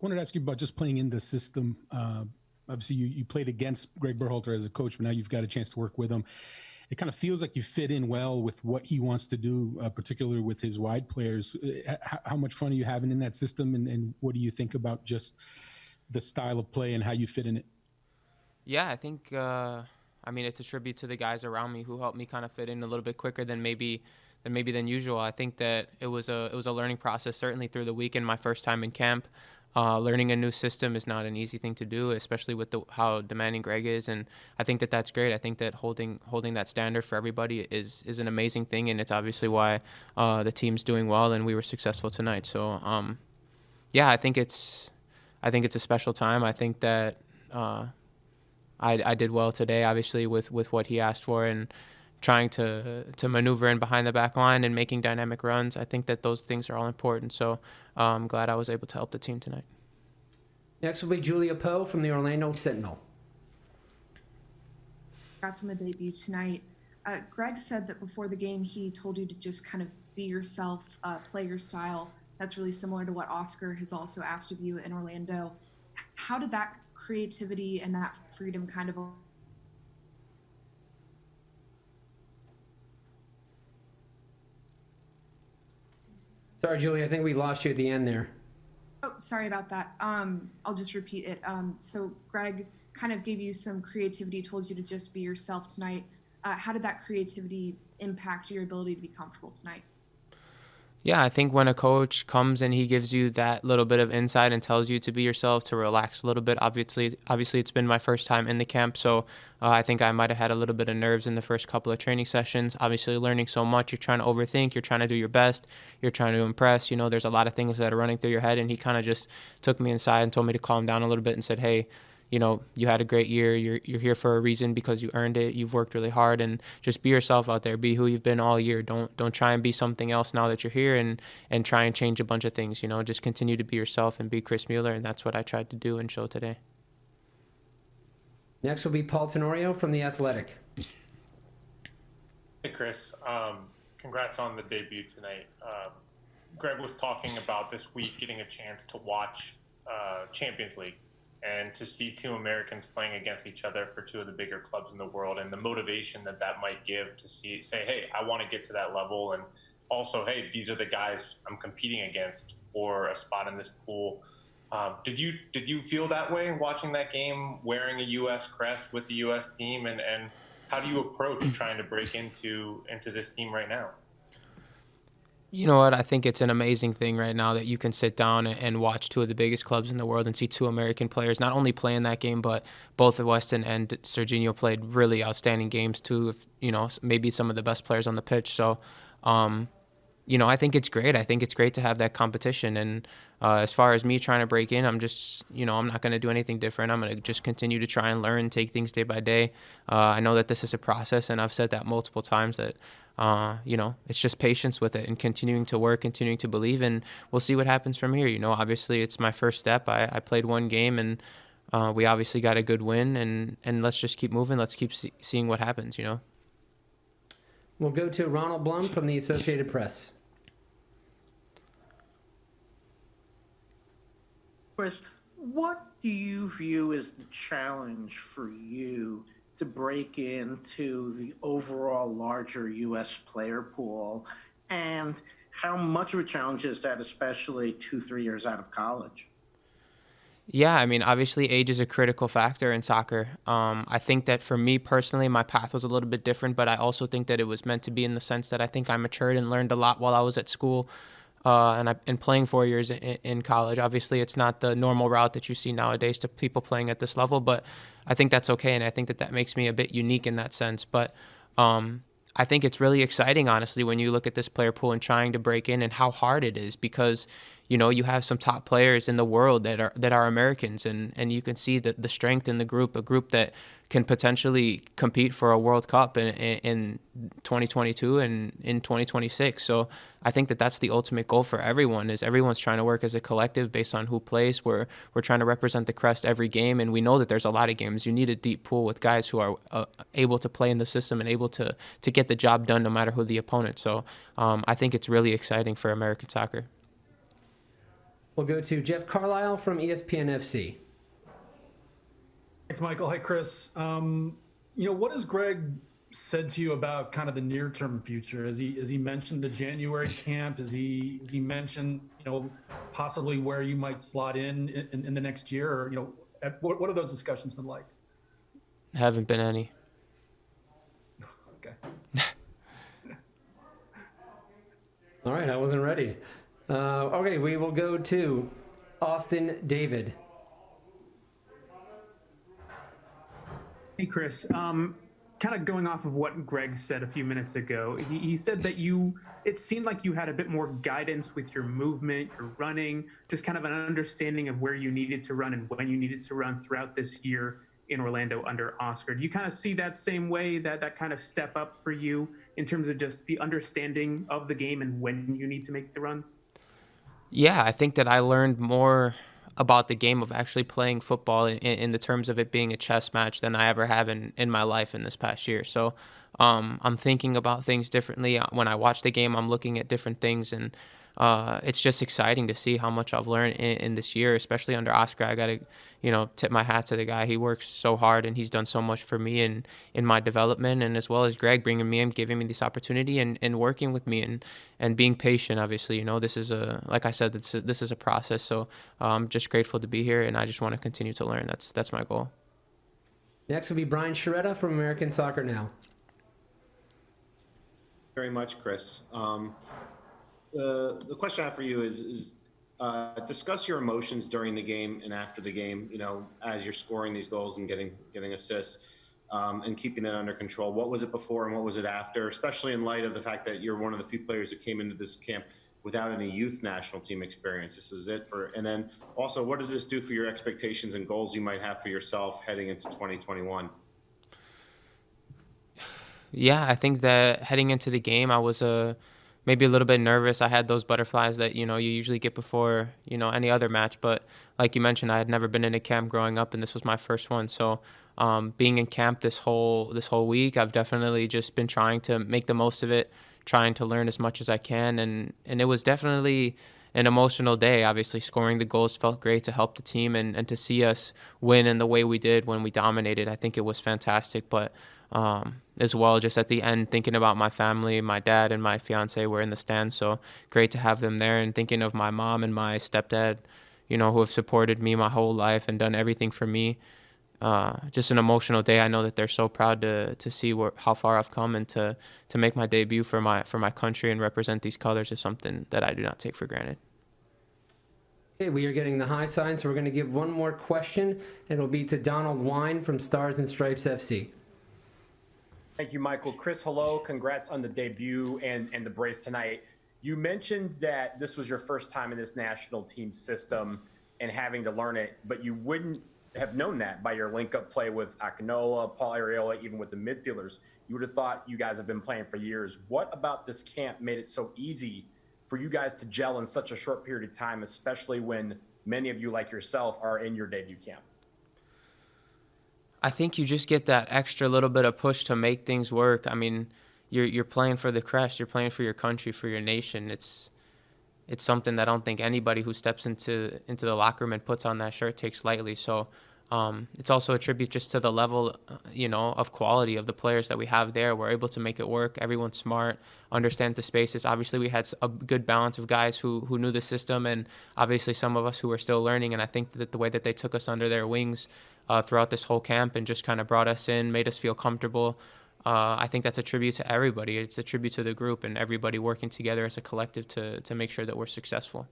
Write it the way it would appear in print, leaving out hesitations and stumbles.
wanted to ask you about just playing in the system. Obviously, you played against Greg Berhalter as a coach, but now you've got a chance to work with him. It kind of feels like you fit in well with what he wants to do, particularly with his wide players. How much fun are you having in that system, and what do you think about just the style of play and how you fit in it? Yeah, I think it's a tribute to the guys around me who helped me kind of fit in a little bit quicker than usual. I think that it was a learning process, certainly through the weekend. My first time in camp, learning a new system is not an easy thing to do, especially with how demanding Greg is. And I think that that's great. I think that holding that standard for everybody is an amazing thing, and it's obviously why the team's doing well and we were successful tonight. So yeah, I think it's a special time. I think that. I did well today, obviously, with what he asked for and trying to maneuver in behind the back line and making dynamic runs. I think that those things are all important. So I'm glad I was able to help the team tonight. Next will be Julia Poe from the Orlando Sentinel. Congrats on the debut tonight. Greg said that before the game he told you to just kind of be yourself, play your style. That's really similar to what Oscar has also asked of you in Orlando. How did that creativity and that freedom kind of... Sorry, Julie, I think we lost you at the end there. Oh, sorry about that. I'll just repeat it. So Greg kind of gave you some creativity, told you to just be yourself tonight. How did that creativity impact your ability to be comfortable tonight? Yeah, I think when a coach comes and he gives you that little bit of insight and tells you to be yourself, to relax a little bit. Obviously, it's been my first time in the camp, so I think I might have had a little bit of nerves in the first couple of training sessions. Obviously, learning so much, you're trying to overthink, you're trying to do your best, you're trying to impress. There's a lot of things that are running through your head, and he kind of just took me inside and told me to calm down a little bit and said, hey, you had a great year. You're here for a reason because you earned it. You've worked really hard, and just be yourself out there. Be who you've been all year. Don't try and be something else now that you're here and try and change a bunch of things. Just continue to be yourself and be Chris Mueller, and that's what I tried to do and show today. Next will be Paul Tenorio from The Athletic. Hey, Chris. Congrats on the debut tonight. Greg was talking about this week getting a chance to watch Champions League and to see two Americans playing against each other for two of the bigger clubs in the world, and the motivation that might give to say, hey, I want to get to that level, and also, hey, these are the guys I'm competing against for a spot in this pool. Did you feel that way watching that game, wearing a U.S. crest with the U.S. team, and how do you approach trying to break into this team right now? You know what? I think it's an amazing thing right now that you can sit down and watch two of the biggest clubs in the world and see two American players not only play in that game, but both Weston and Serginho played really outstanding games too. Maybe some of the best players on the pitch. So, I think it's great. I think it's great to have that competition. And as far as me trying to break in, I'm just, I'm not going to do anything different. I'm going to just continue to try and learn, take things day by day. I know that this is a process, and I've said that multiple times that, it's just patience with it and continuing to work, continuing to believe, and we'll see what happens from here. Obviously it's my first step. I played one game, and we obviously got a good win, and let's just keep moving. Let's keep seeing what happens, We'll go to Ronald Blum from the Associated Press. Chris, what do you view as the challenge for you to break into the overall larger U.S. player pool, and how much of a challenge is that, especially 2-3 years out of college? Yeah, obviously age is a critical factor in soccer. I think that for me personally, my path was a little bit different, but I also think that it was meant to be in the sense that I think I matured and learned a lot while I was at school. And playing 4 years in college. Obviously, it's not the normal route that you see nowadays to people playing at this level, but I think that's okay, and I think that makes me a bit unique in that sense. But I think it's really exciting, honestly, when you look at this player pool and trying to break in and how hard it is, because you have some top players in the world that are Americans, and you can see the strength in the group, a group that can potentially compete for a World Cup in 2022 and in 2026. So I think that that's the ultimate goal for everyone, is everyone's trying to work as a collective based on who plays. We're trying to represent the crest every game, and we know that there's a lot of games. You need a deep pool with guys who are able to play in the system and able to get the job done no matter who the opponent. So I think it's really exciting for American soccer. We'll go to Jeff Carlisle from ESPN FC. Thanks, Michael. Hi, Chris. What has Greg said to you about kind of the near-term future? Has he mentioned the January camp? Has he mentioned, possibly where you might slot in the next year? Or, what have those discussions been like? Haven't been any. Okay. All right, I wasn't ready. Okay, we will go to Austin David. Hey, Chris. Kind of going off of what Greg said a few minutes ago, he said that it seemed like you had a bit more guidance with your movement, your running, just kind of an understanding of where you needed to run and when you needed to run throughout this year in Orlando under Oscar. Do you kind of see that same way, that kind of step up for you in terms of just the understanding of the game and when you need to make the runs? Yeah, I think that I learned more about the game of actually playing football in the terms of it being a chess match than I ever have in my life in this past year. So I'm thinking about things differently. When I watch the game, I'm looking at different things, and it's just exciting to see how much I've learned in this year, especially under Oscar. I got to, tip my hat to the guy. He works so hard, and he's done so much for me in my development, and as well as Greg bringing me in, giving me this opportunity, and working with me and being patient. Obviously, this is like I said, this is a process. So I'm just grateful to be here, and I just want to continue to learn. That's my goal. Next will be Brian Sciaretta from American Soccer Now. Very much, Chris. The question I have for you is discuss your emotions during the game and after the game, as you're scoring these goals and getting assists and keeping that under control. What was it before and what was it after, especially in light of the fact that you're one of the few players that came into this camp without any youth national team experience? This is it and then also, what does this do for your expectations and goals you might have for yourself heading into 2021? Yeah, I think that heading into the game, I was maybe a little bit nervous. I had those butterflies that, you usually get before, any other match. But like you mentioned, I had never been in a camp growing up, and this was my first one. So being in camp this whole week, I've definitely just been trying to make the most of it, trying to learn as much as I can. And it was definitely an emotional day. Obviously, scoring the goals felt great to help the team and to see us win in the way we did when we dominated. I think it was fantastic. But as well, just at the end, thinking about my family, my dad and my fiance were in the stands, so great to have them there, and thinking of my mom and my stepdad, who have supported me my whole life and done everything for me. Just an emotional day. I know that they're so proud to see how far I've come, and to make my debut for my country and represent these colors is something that I do not take for granted. Okay, we are getting the high sign, so we're going to give one more question. It'll be to Donald Wine from Stars and Stripes FC. Thank you, Michael. Chris, hello. Congrats on the debut and the brace tonight. You mentioned that this was your first time in this national team system and having to learn it, but you wouldn't have known that by your link-up play with Akinola, Paul Arriola, even with the midfielders. You would have thought you guys have been playing for years. What about this camp made it so easy for you guys to gel in such a short period of time, especially when many of you, like yourself, are in your debut camp? I think you just get that extra little bit of push to make things work. I mean, you're playing for the crest, you're playing for your country, for your nation. It's something that I don't think anybody who steps into the locker room and puts on that shirt takes lightly. So it's also a tribute just to the level, of quality of the players that we have there. We're able to make it work. Everyone's smart, understands the spaces. Obviously, we had a good balance of guys who knew the system, and obviously some of us who were still learning. And I think that the way that they took us under their wings throughout this whole camp and just kind of brought us in, made us feel comfortable. I think that's a tribute to everybody. It's a tribute to the group and everybody working together as a collective to make sure that we're successful.